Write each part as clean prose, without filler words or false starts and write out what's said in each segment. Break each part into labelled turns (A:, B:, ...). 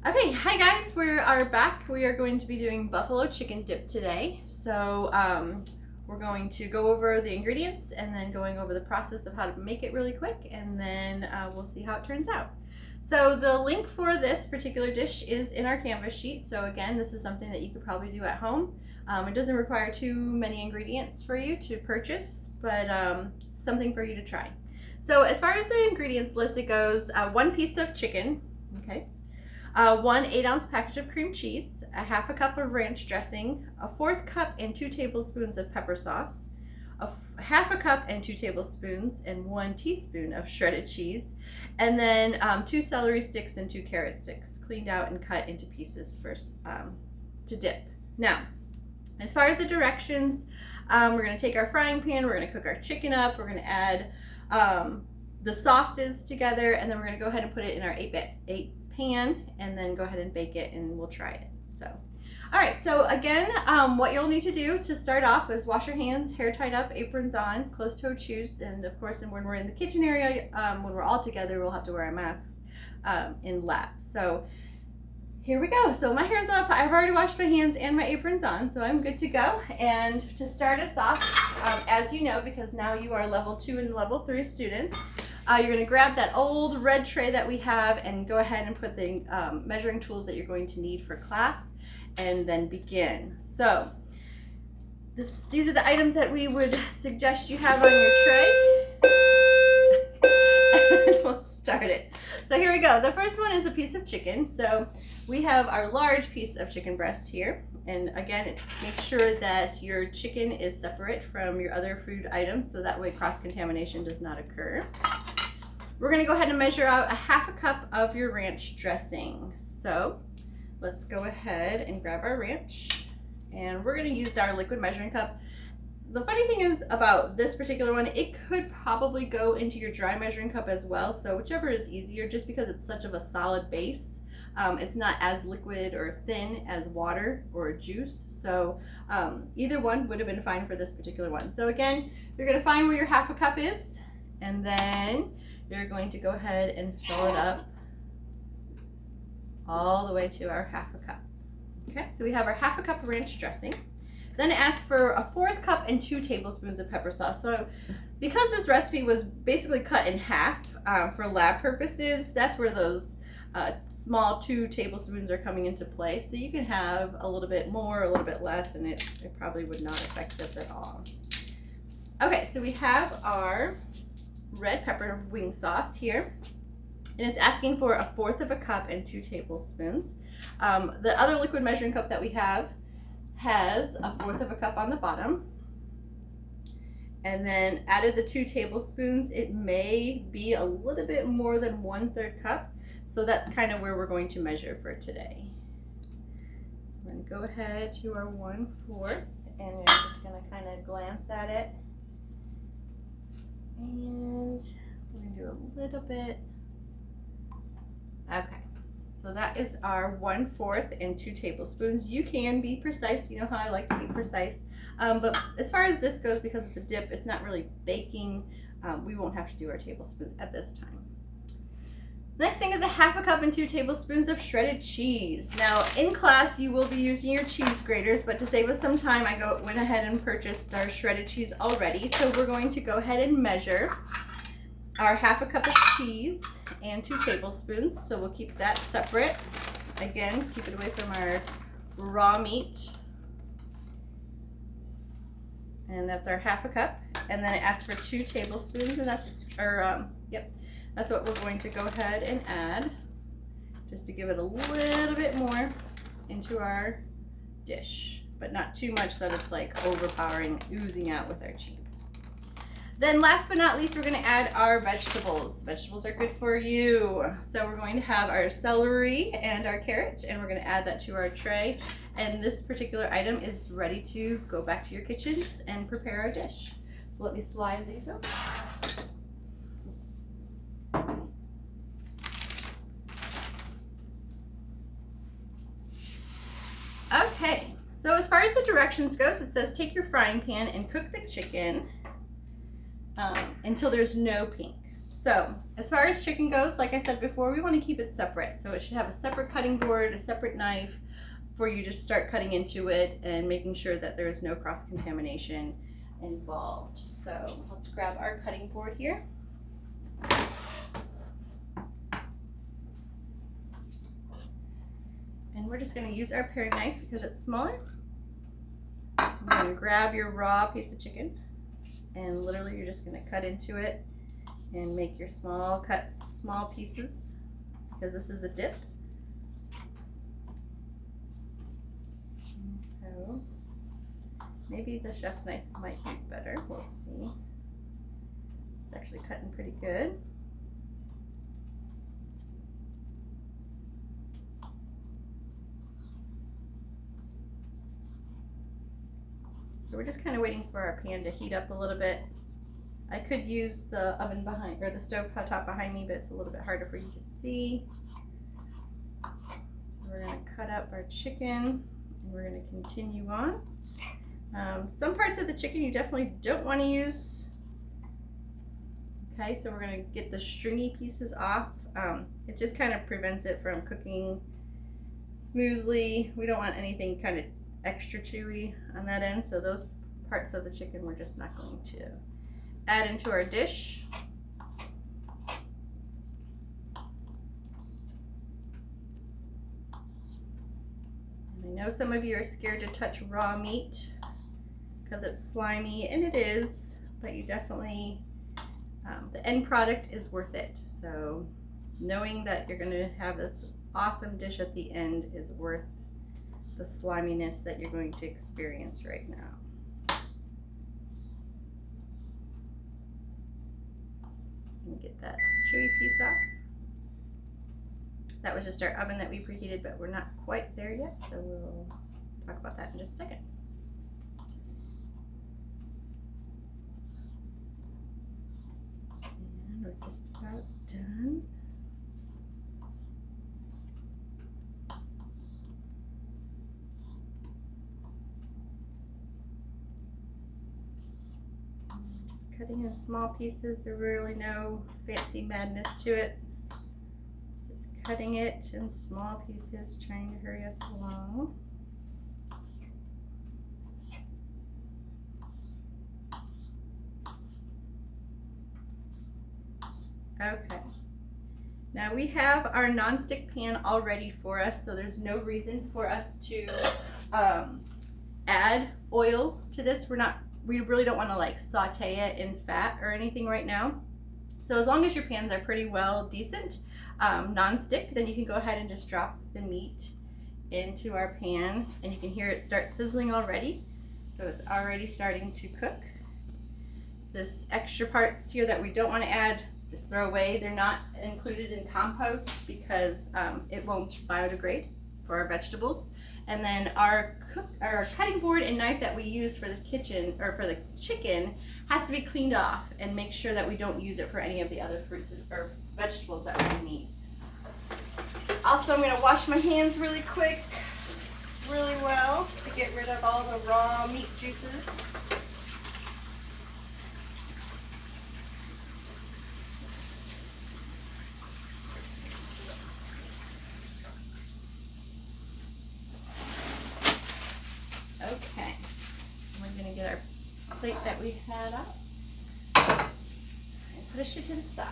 A: Okay, hi guys, we are back. We are going to be doing buffalo chicken dip today. So we're going to go over the ingredients and then going over the process of how to make it really quick, and then we'll see how it turns out. So the link for this particular dish is in our Canvas sheet. So again, this is something that you could probably do at home. It doesn't require too many ingredients for you to purchase, but something for you to try. So as far as the ingredients list, it goes 1 piece of chicken, okay, 1 8-ounce package of cream cheese, a half a cup of ranch dressing, a 1/4 cup and 2 tablespoons of pepper sauce, half a cup and 2 tablespoons and 1 teaspoon of shredded cheese, and then 2 celery sticks and 2 carrot sticks, cleaned out and cut into pieces first to dip. Now, as far as the directions, we're going to take our frying pan, we're going to cook our chicken up, we're going to add the sauces together, and then we're going to go ahead and put it in our 8 pan and then go ahead and bake it, and we'll try it. So all right, so again, what you'll need to do to start off is wash your hands, hair tied up, aprons on, closed-toed shoes, and of course, when we're in the kitchen area, when we're all together, we'll have to wear our masks in lab. So here we go. So my hair's up. I've already washed my hands and my aprons on, so I'm good to go. And to start us off, as you know, because now you are level 2 and level 3 students, you're going to grab that old red tray that we have and go ahead and put the measuring tools that you're going to need for class, and then begin. So these are the items that we would suggest you have on your tray. And we'll start it. So here we go. The first one is a piece of chicken. So we have our large piece of chicken breast here. And again, make sure that your chicken is separate from your other food items, so that way cross-contamination does not occur. We're going to go ahead and measure out a half a cup of your ranch dressing. So let's go ahead and grab our ranch, and we're going to use our liquid measuring cup. The funny thing is about this particular one, it could probably go into your dry measuring cup as well, so whichever is easier, just because it's such of a solid base. It's not as liquid or thin as water or juice, so either one would have been fine for this particular one. So again, you're going to find where your half a cup is, and then you're going to go ahead and fill it up all the way to our half a cup. Okay, so we have our half a cup of ranch dressing. Then it asks for a 1/4 cup and 2 tablespoons of pepper sauce. So because this recipe was basically cut in half for lab purposes, that's where those small 2 tablespoons are coming into play. So you can have a little bit more, a little bit less, and it probably would not affect this at all. Okay, so we have our red pepper wing sauce here, and it's asking for a 1/4 cup and 2 tablespoons. The other liquid measuring cup that we have has a 1/4 cup on the bottom, and then added the 2 tablespoons. It may be a little bit more than 1/3 cup, so that's kind of where we're going to measure for today. So we're going to go ahead to our 1/4, and we're just going to kind of glance at it, and we're going to do a little bit. Okay, so that is our 1/4 and 2 tablespoons. You can be precise. You know how I like to be precise. But as far as this goes, because it's a dip, it's not really baking, we won't have to do our tablespoons at this time. Next thing is a half a cup and 2 tablespoons of shredded cheese. Now in class you will be using your cheese graters, but to save us some time, I went ahead and purchased our shredded cheese already. So we're going to go ahead and measure our half a cup of cheese and 2 tablespoons. So we'll keep that separate. Again, keep it away from our raw meat. And that's our half a cup. And then it asks for 2 tablespoons, and that's that's what we're going to go ahead and add, just to give it a little bit more into our dish, but not too much that it's like overpowering, oozing out with our cheese. Then last but not least, we're going to add our vegetables. Vegetables are good for you. So we're going to have our celery and our carrot, and we're going to add that to our tray. And this particular item is ready to go back to your kitchens and prepare our dish. So let me slide these over. Okay, so as far as the directions goes, it says take your frying pan and cook the chicken until there's no pink. So as far as chicken goes, like I said before, we want to keep it separate. So it should have a separate cutting board, a separate knife for you to start cutting into it and making sure that there is no cross-contamination involved. So let's grab our cutting board here. And we're just going to use our paring knife because it's smaller. You're going to grab your raw piece of chicken and literally you're just going to cut into it and make your small cuts, small pieces, because this is a dip. And so maybe the chef's knife might be better. We'll see. It's actually cutting pretty good. So we're just kind of waiting for our pan to heat up a little bit. I could use the oven behind, or the stove top behind me, but it's a little bit harder for you to see. We're going to cut up our chicken and we're going to continue on. Some parts of the chicken you definitely don't want to use. Okay, so we're going to get the stringy pieces off. It just kind of prevents it from cooking smoothly. We don't want anything kind of extra chewy on that end, so those parts of the chicken we're just not going to add into our dish. And I know some of you are scared to touch raw meat because it's slimy, and it is, but you definitely, the end product is worth it. So knowing that you're going to have this awesome dish at the end is worth the sliminess that you're going to experience right now. Let me get that chewy piece off. That was just our oven that we preheated, but we're not quite there yet, so we'll talk about that in just a second. And we're just about done. Cutting in small pieces, there's really no fancy madness to it. Just cutting it in small pieces, trying to hurry us along. Okay. Now we have our nonstick pan all ready for us, so there's no reason for us to add oil to this. We really don't want to like saute it in fat or anything right now. So as long as your pans are pretty well decent, non-stick, then you can go ahead and just drop the meat into our pan and you can hear it start sizzling already. So it's already starting to cook. This extra parts here that we don't want to add, just throw away. They're not included in compost because it won't biodegrade for our vegetables. And then our cutting board and knife that we use for the kitchen or for the chicken has to be cleaned off and make sure that we don't use it for any of the other fruits or vegetables that we need. Also, I'm going to wash my hands really quick, really well, to get rid of all the raw meat juices. Okay, we're going to get our plate that we had up and push it to the side.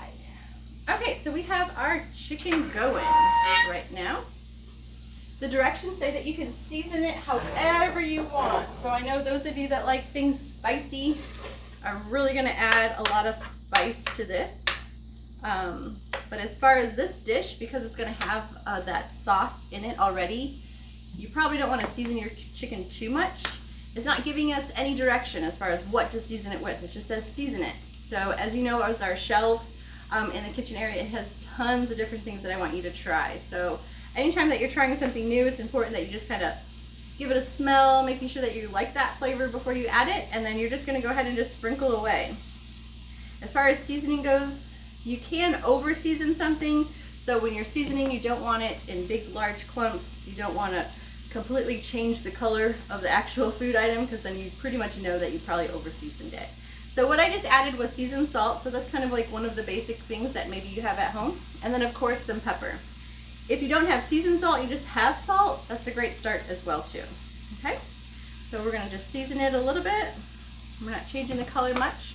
A: Okay, so we have our chicken going right now. The directions say that you can season it however you want. So I know those of you that like things spicy are really going to add a lot of spice to this. But as far as this dish, because it's going to have that sauce in it already, you probably don't want to season your chicken too much. It's not giving us any direction as far as what to season it with. It just says season it. So as you know, as our shelf in the kitchen area, it has tons of different things that I want you to try. So anytime that you're trying something new, it's important that you just kind of give it a smell, making sure that you like that flavor before you add it, and then you're just going to go ahead and just sprinkle away. As far as seasoning goes, you can over season something. So when you're seasoning, you don't want it in big large clumps. You don't want to completely change the color of the actual food item, because then you pretty much know that you probably over seasoned it. So what I just added was seasoned salt, so that's kind of like one of the basic things that maybe you have at home. And then of course some pepper. If you don't have seasoned salt, you just have salt, that's a great start as well too. Okay, so we're gonna just season it a little bit. We're not changing the color much.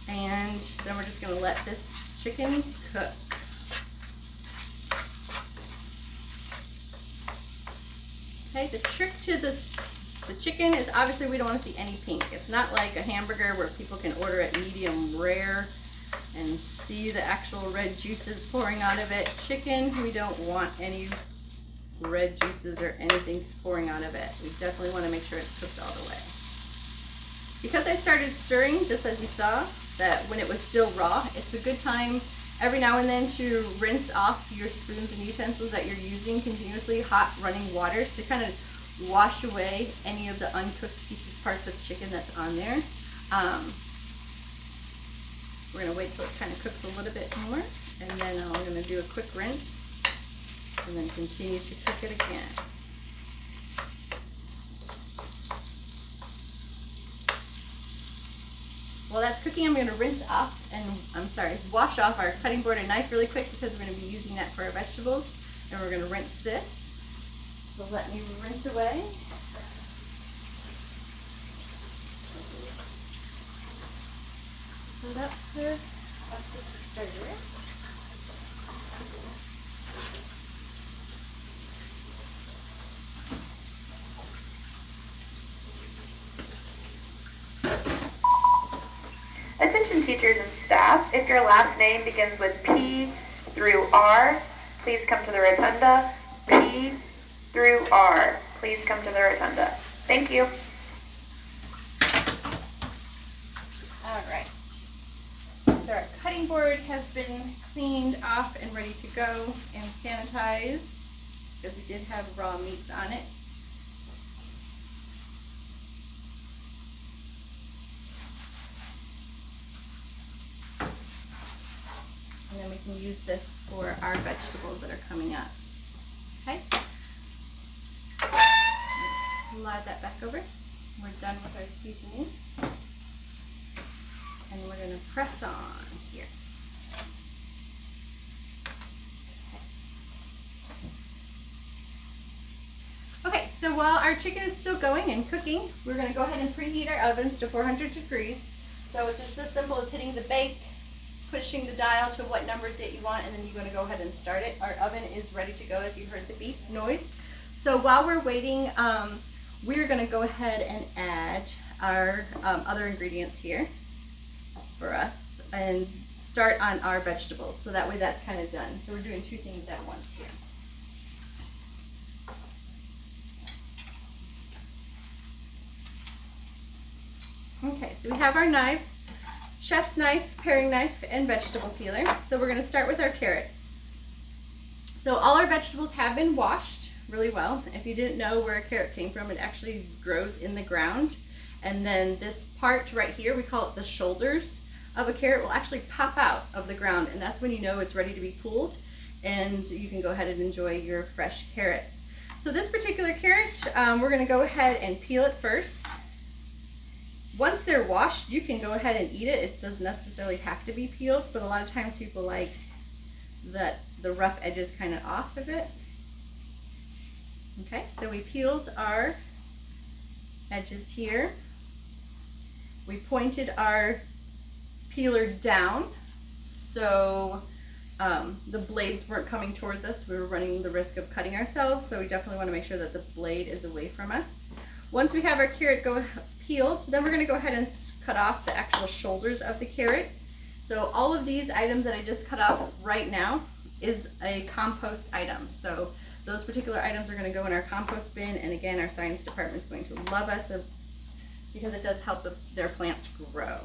A: And then we're just gonna let this chicken cook. Okay, the trick to the chicken is obviously we don't want to see any pink. It's not like a hamburger where people can order it medium rare and see the actual red juices pouring out of it. Chicken, we don't want any red juices or anything pouring out of it. We definitely want to make sure it's cooked all the way. Because I started stirring, just as you saw, that when it was still raw, it's a good time every now and then to rinse off your spoons and utensils that you're using continuously, hot running water, to kind of wash away any of the uncooked pieces, parts of chicken that's on there. We're going to wait till it kind of cooks a little bit more, and then I'm going to do a quick rinse and then continue to cook it again. While that's cooking, I'm going to wash off our cutting board and knife really quick because we're going to be using that for our vegetables, and we're going to rinse this. So let me rinse away. Put up for us to stir it.
B: Attention teachers and staff, if your last name begins with P through R, please come to the rotunda. P through R, please come to the rotunda. Thank you.
A: All right. So our cutting board has been cleaned off and ready to go and sanitized because we did have raw meats on it. And then we can use this for our vegetables that are coming up. Okay? Slide that back over. We're done with our seasoning. And we're going to press on here. Okay, so while our chicken is still going and cooking, we're going to go ahead and preheat our ovens to 400 degrees. So it's just as simple as hitting the bake, pushing the dial to what numbers that you want, and then you're going to go ahead and start it. Our oven is ready to go, as you heard the beep noise. So while we're waiting, we're going to go ahead and add our other ingredients here for us and start on our vegetables. So that way that's kind of done. So we're doing two things at once here. Okay, so we have our knives. Chef's knife, paring knife, and vegetable peeler. So we're going to start with our carrots. So all our vegetables have been washed really well. If you didn't know where a carrot came from, it actually grows in the ground. And then this part right here, we call it the shoulders of a carrot, will actually pop out of the ground. And that's when you know it's ready to be pulled. And you can go ahead and enjoy your fresh carrots. So this particular carrot, we're going to go ahead and peel it first. Once they're washed, you can go ahead and eat it. It doesn't necessarily have to be peeled, but a lot of times people like the rough edges kind of off of it. Okay, so we peeled our edges here. We pointed our peeler down so the blades weren't coming towards us. We were running the risk of cutting ourselves, so we definitely want to make sure that the blade is away from us. Once we have our carrot peeled, then we're going to go ahead and cut off the actual shoulders of the carrot. So all of these items that I just cut off right now is a compost item. So those particular items are going to go in our compost bin, and again, our science department is going to love us because it does help their plants grow.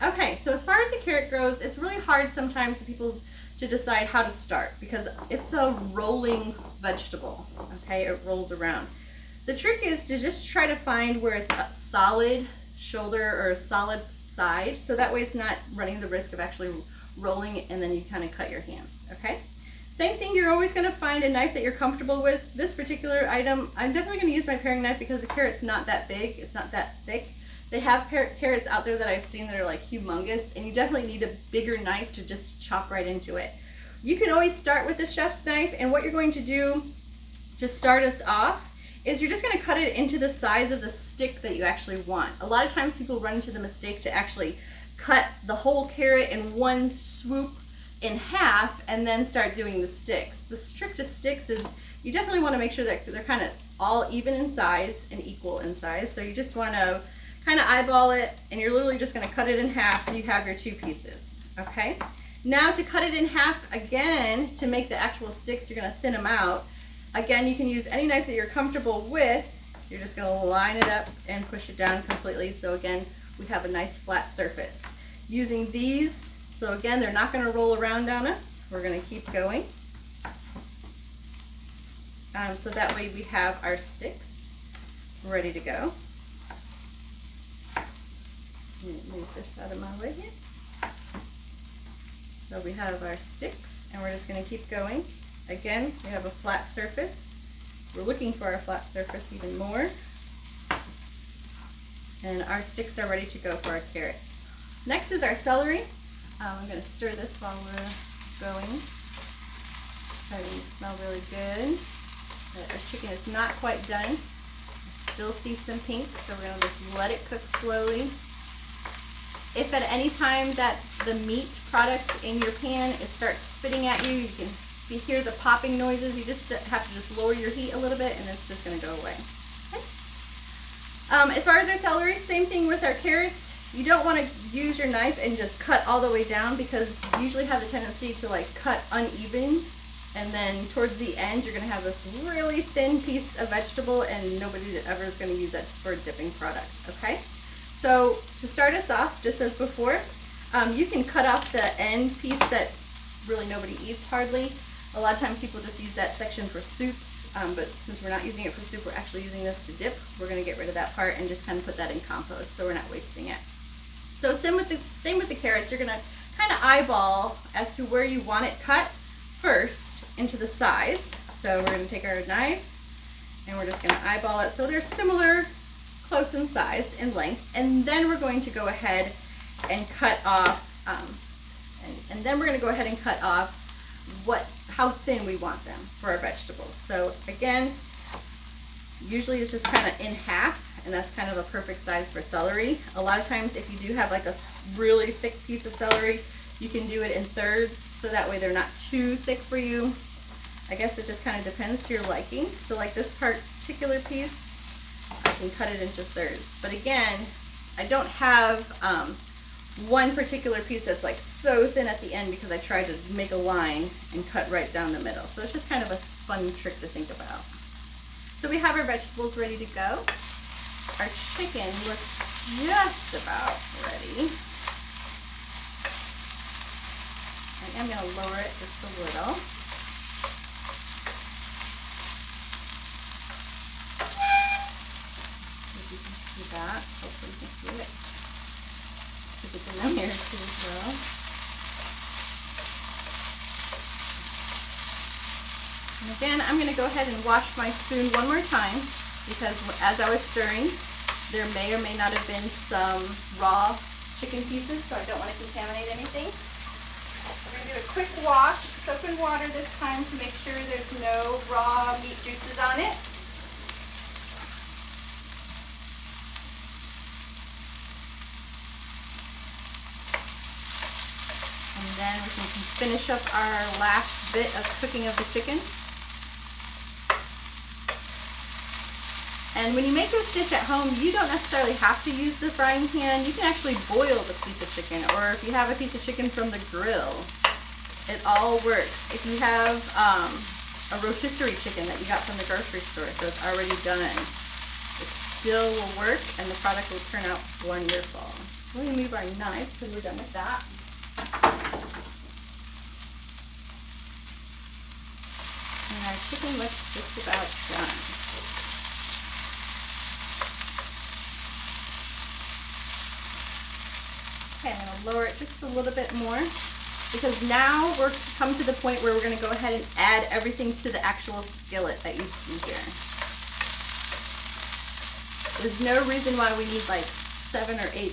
A: Okay, so as far as the carrot grows, it's really hard sometimes for people to decide how to start because it's a rolling vegetable, okay? It rolls around. The trick is to just try to find where it's a solid shoulder or a solid side, so that way it's not running the risk of actually rolling and then you kind of cut your hands, okay? Same thing, you're always going to find a knife that you're comfortable with. This particular item, I'm definitely going to use my paring knife because the carrot's not that big, it's not that thick. They have carrots out there that I've seen that are like humongous, and you definitely need a bigger knife to just chop right into it. You can always start with the chef's knife, and what you're going to do to start us off is you're just going to cut it into the size of the stick that you actually want. A lot of times people run into the mistake to actually cut the whole carrot in one swoop in half and then start doing the sticks. The trick to sticks is you definitely want to make sure that they're kind of all even in size and equal in size. So you just want to kind of eyeball it, and you're literally just going to cut it in half so you have your 2 pieces. Okay? Now to cut it in half again, to make the actual sticks, you're going to thin them out. Again, you can use any knife that you're comfortable with. You're just going to line it up and push it down completely. So again, we have a nice flat surface. Using these, so again, they're not going to roll around on us. We're going to keep going. So that way we have our sticks ready to go. Let me move this out of my way here. So we have our sticks, and we're just going to keep going. Again, we have a flat surface. We're looking for our flat surface even more. And our sticks are ready to go for our carrots. Next is our celery. I'm going to stir this while we're going. Starting to smell really good. Our chicken is not quite done. I still see some pink, so we're going to just let it cook slowly. If at any time that the meat product in your pan starts spitting at you, if you hear the popping noises, you just have to just lower your heat a little bit, and it's just going to go away. Okay. As far as our celery, same thing with our carrots. You don't want to use your knife and just cut all the way down, because you usually have the tendency to like cut uneven, and then towards the end you're going to have this really thin piece of vegetable, and nobody ever is going to use that for a dipping product. Okay. So to start us off, just as before, you can cut off the end piece that really nobody eats hardly. A lot of times people just use that section for soups, but since we're not using it for soup, we're actually using this to dip. We're going to get rid of that part and just kind of put that in compost, so we're not wasting it. So same with the carrots. You're going to kind of eyeball as to where you want it cut first into the size. So we're going to take our knife and we're just going to eyeball it so they're similar, close in size and length, and then we're going to go ahead and cut off how thin we want them for our vegetables. So again, usually it's just kind of in half, and that's kind of a perfect size for celery. A lot of times if you do have like a really thick piece of celery, you can do it in thirds, so that way they're not too thick for you. I guess it just kind of depends to your liking. So like this particular piece, I can cut it into thirds. But again, I don't have one particular piece that's like so thin at the end, because I tried to make a line and cut right down the middle. So it's just kind of a fun trick to think about. So we have our vegetables ready to go. Our chicken looks just about ready. I am going to lower it just a little. See that. Hopefully you can see it. Keep it in there too as well. And again, I'm going to go ahead and wash my spoon one more time, because as I was stirring, there may or may not have been some raw chicken pieces, so I don't want to contaminate anything. We're going to do a quick wash, soap and water this time, to make sure there's no raw meat juices on it. And then we can finish up our last bit of cooking of the chicken. And when you make this dish at home, you don't necessarily have to use the frying pan. You can actually boil the piece of chicken, or if you have a piece of chicken from the grill, it all works. If you have a rotisserie chicken that you got from the grocery store, so it's already done, it still will work, and the product will turn out wonderful. Let me move our knife because we're done with that. And our chicken looks just about done. Okay, I'm going to lower it just a little bit more, because now we're come to the point where we're going to go ahead and add everything to the actual skillet that you see here. There's no reason why we need like 7 or 8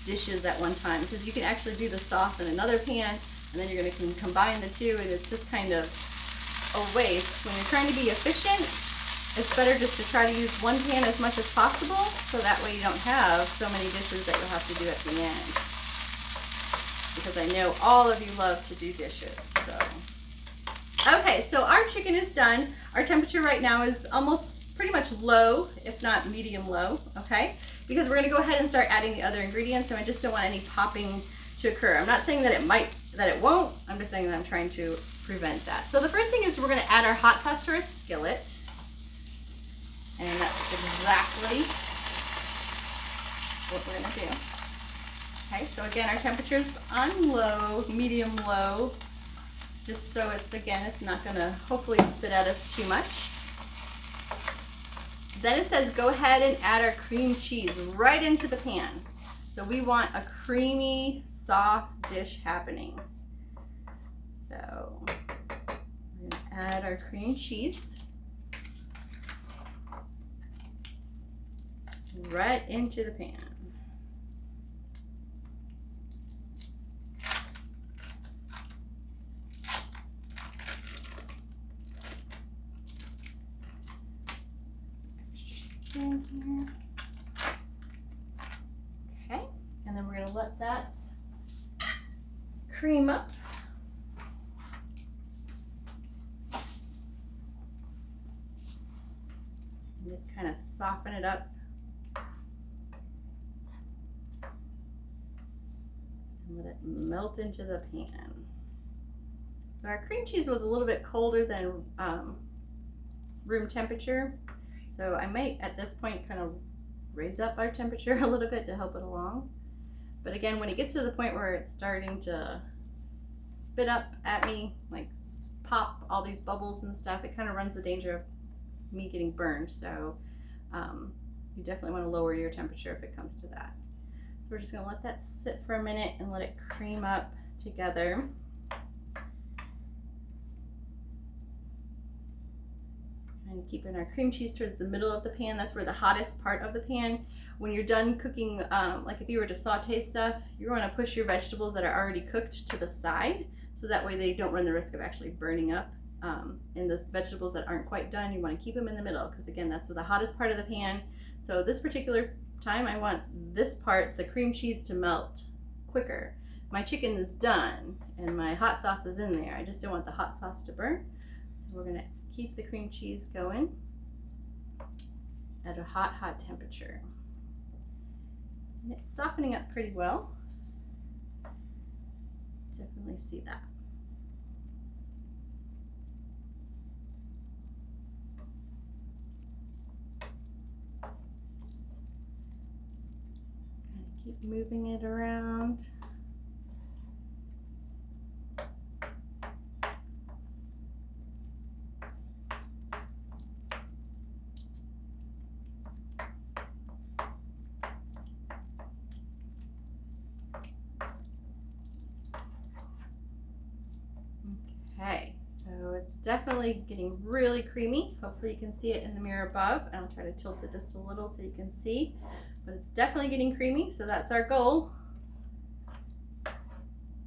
A: dishes at one time, because you can actually do the sauce in another pan, and then you're going to combine the two, and it's just kind of a waste. When you're trying to be efficient, it's better just to try to use one pan as much as possible, so that way you don't have so many dishes that you'll have to do at the end. Because I know all of you love to do dishes, so. Okay, so our chicken is done. Our temperature right now is almost pretty much low, if not medium low, okay? Because we're gonna go ahead and start adding the other ingredients, and I just don't want any popping to occur. I'm not saying that it won't, I'm just saying that I'm trying to prevent that. So the first thing is we're gonna add our hot sauce to our skillet. And that's exactly what we're gonna do. Okay, so again, our temperature's on low, medium low, just so it's not gonna hopefully spit at us too much. Then it says go ahead and add our cream cheese right into the pan. So we want a creamy, soft dish happening. So we're gonna add our cream cheese right into the pan. In here. Okay, and then we're going to let that cream up. And just kind of soften it up. And let it melt into the pan. So our cream cheese was a little bit colder than room temperature. So I might, at this point, kind of raise up our temperature a little bit to help it along. But again, when it gets to the point where it's starting to spit up at me, like pop all these bubbles and stuff, it kind of runs the danger of me getting burned. So you definitely want to lower your temperature if it comes to that. So we're just going to let that sit for a minute and let it cream up together. And keeping our cream cheese towards the middle of the pan. That's where the hottest part of the pan. When you're done cooking, like if you were to saute stuff, you want to push your vegetables that are already cooked to the side, so that way they don't run the risk of actually burning up. And the vegetables that aren't quite done, you want to keep them in the middle, because again, that's the hottest part of the pan. So this particular time, I want this part, the cream cheese, to melt quicker. My chicken is done and my hot sauce is in there. I just don't want the hot sauce to burn. So we're going to keep the cream cheese going at a hot temperature. And it's softening up pretty well. Definitely see that. Kind of keep moving it around. Okay, so it's definitely getting really creamy. Hopefully you can see it in the mirror above. And I'll try to tilt it just a little so you can see. But it's definitely getting creamy, so that's our goal.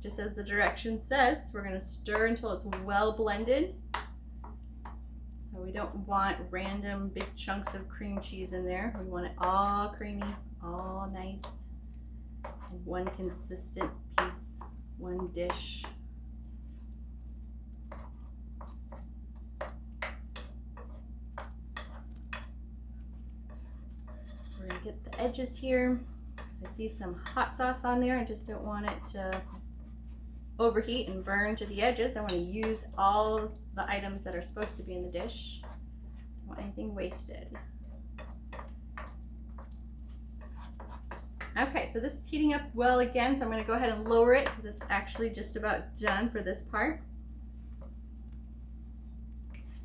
A: Just as the direction says, we're going to stir until it's well blended. So we don't want random big chunks of cream cheese in there. We want it all creamy, all nice, and one consistent piece, one dish. We're going to get the edges here. I see some hot sauce on there. I just don't want it to overheat and burn to the edges. I want to use all the items that are supposed to be in the dish. Don't want anything wasted. Okay, so this is heating up well again, so I'm going to go ahead and lower it because it's actually just about done for this part.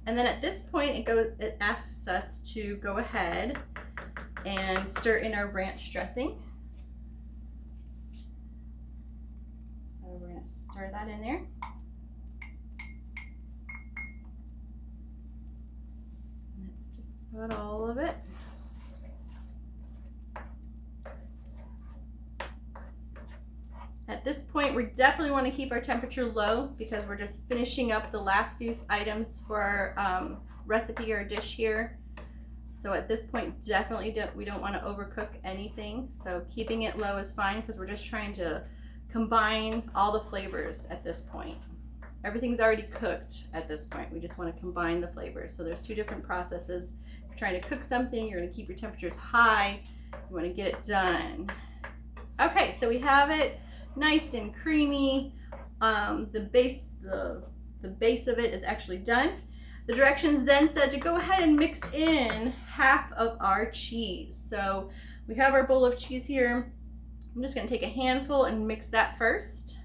A: And then at this point, it asks us to go ahead and stir in our ranch dressing. So we're going to stir that in there. And that's just about all of it. At this point, we definitely want to keep our temperature low because we're just finishing up the last few items for our recipe or dish here. So at this point, definitely we don't want to overcook anything. So keeping it low is fine because we're just trying to combine all the flavors at this point. Everything's already cooked at this point. We just want to combine the flavors. So there's two different processes. If you're trying to cook something, you're going to keep your temperatures high. You want to get it done. Okay, so we have it nice and creamy. The base of it is actually done. The directions then said to go ahead and mix in half of our cheese. So we have our bowl of cheese here. I'm just going to take a handful and mix that first.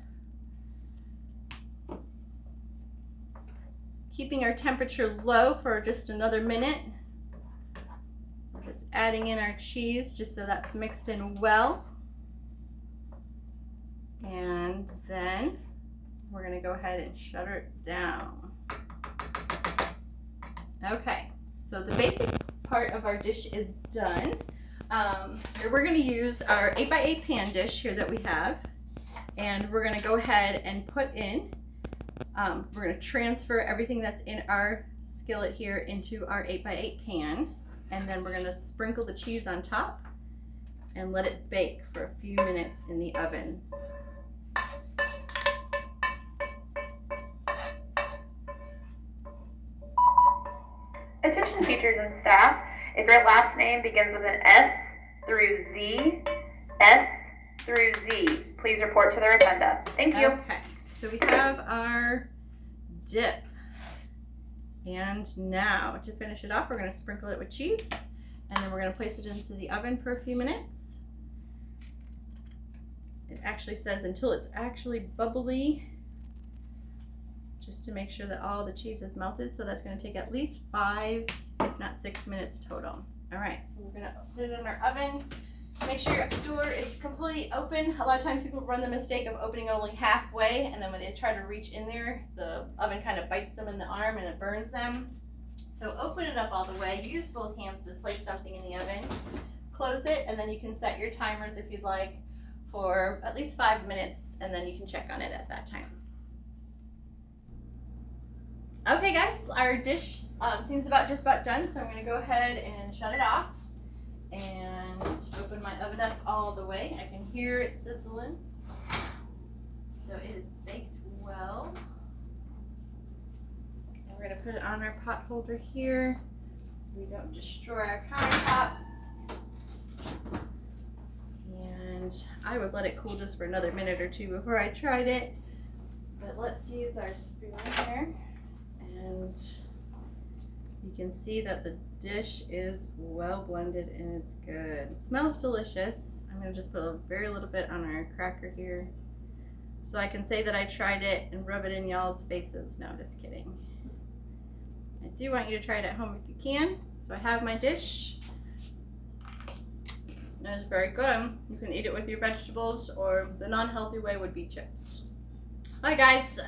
A: Keeping our temperature low for just another minute. We're just adding in our cheese just so that's mixed in well. And then we're going to go ahead and shut it down. Okay, so the basic part of our dish is done. Here we're going to use our 8x8 pan dish here that we have, and we're going to go ahead and put in, we're going to transfer everything that's in our skillet here into our 8x8 pan, and then we're going to sprinkle the cheese on top and let it bake for a few minutes in the oven.
B: Attention teachers and staff, if your last name begins with an S through Z, please report to the rotunda. Thank you.
A: Okay, so we have our dip. And now to finish it off, we're going to sprinkle it with cheese, and then we're going to place it into the oven for a few minutes. It actually says until it's actually bubbly, just to make sure that all the cheese is melted. So that's going to take at least 5, if not 6 minutes total. All right, so we're going to put it in our oven. Make sure your door is completely open. A lot of times people run the mistake of opening only halfway, and then when they try to reach in there, the oven kind of bites them in the arm and it burns them. So open it up all the way. Use both hands to place something in the oven. Close it, and then you can set your timers if you'd like for at least 5 minutes, and then you can check on it at that time. Okay guys, our dish seems just about done, so I'm going to go ahead and shut it off and open my oven up all the way. I can hear it sizzling. So it is baked well. And we're going to put it on our pot holder here so we don't destroy our countertops. And I would let it cool just for another minute or two before I tried it. But let's use our spoon here. And you can see that the dish is well blended and it's good. It smells delicious. I'm going to just put a very little bit on our cracker here so I can say that I tried it and rub it in y'all's faces. No, just kidding. I do want you to try it at home if you can. So I have my dish. That is very good. You can eat it with your vegetables, or the non-healthy way would be chips. Bye guys.